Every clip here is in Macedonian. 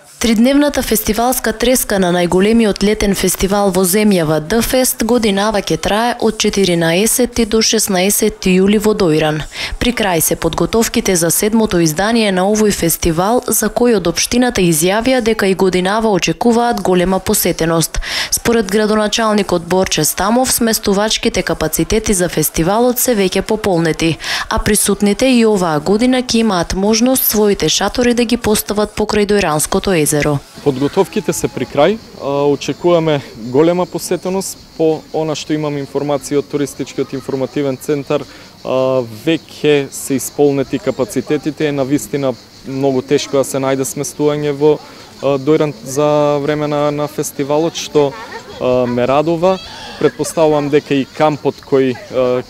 Тридневната фестивалска треска на најголемиот летен фестивал во земјава Д-фест годинава ќе трае од 14 до 16 јули во Дојран. При крај се подготовките за 7-то издание на овој фестивал, за кој од општината изјавија дека и годинава очекуваат голема посетеност. Според градоначалникот Борче Стамов, сместувачките капацитети за фестивалот се веќе пополнети, а присутните и оваа година ќе имаат можност своите шатори да ги постават покрај Дојранското езеро. Подготовките се при крај, очекуваме голема посетеност. По она што имам информација од туристичкиот информативен центар, веќе се исполнети капацитетите, е навистина многу тешко да се најде сместување во Дојран за време на фестивалот, што ме радува. Предпоставувам дека и кампот кој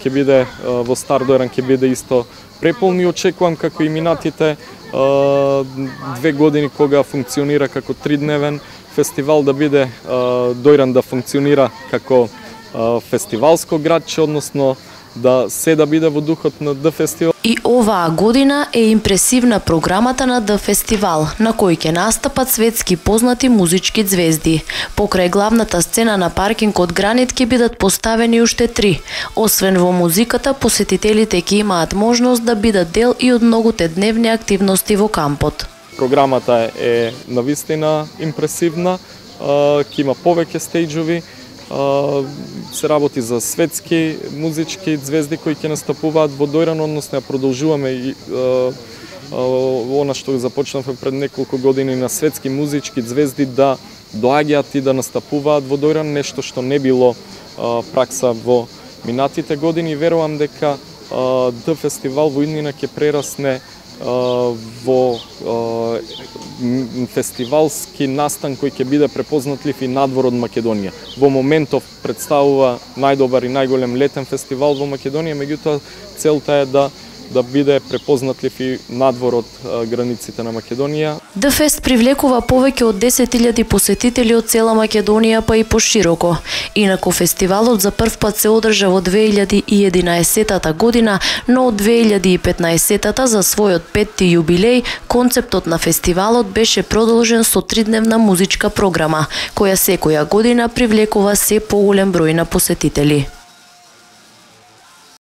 ќе биде во Стар Дојран ќе биде исто преполни. Очекувам како и минатите 2 години кога функционира како 3-дневен фестивал, да биде Дојран да функционира како фестивалско градче, односно да биде во духот на Д-фестивал. И оваа година е импресивна програмата на Д-фестивал, на кој ќе настапат светски познати музички ѕвезди. Покрај главната сцена на паркингот Гранит ќе бидат поставени уште 3. Освен во музиката, посетителите ќе имаат можност да бидат дел и од многуте дневни активности во кампот. Програмата е навистина импресивна, ќе има повеќе стејџови, се работи за светски музички ѕвезди кои ќе настапуваат во Дојран, односно ја продолжуваме и она што започнавме пред неколку години на светски музички ѕвезди да доаѓаат и да настапуваат во Дојран, нешто што не било пракса во минатите години. Верувам дека Д-фестивал во иднина ќе прерасне во фестивалски настан кој ќе биде препознатлив и надвор од Македонија. Во моментов представува најдобар и најголем летен фестивал во Македонија, меѓутоа целта е да биде препознатлив и надвор од границите на Македонија. Д-фест привлекува повеќе од 10.000 посетители од цела Македонија, па и пошироко. Инаку фестивалот за прв пат се одржа во 2011 година, но од 2015 за својот 5-ти јубилеј, концептот на фестивалот беше продолжен со 3-дневна музичка програма, која секоја година привлекува се поголем број на посетители.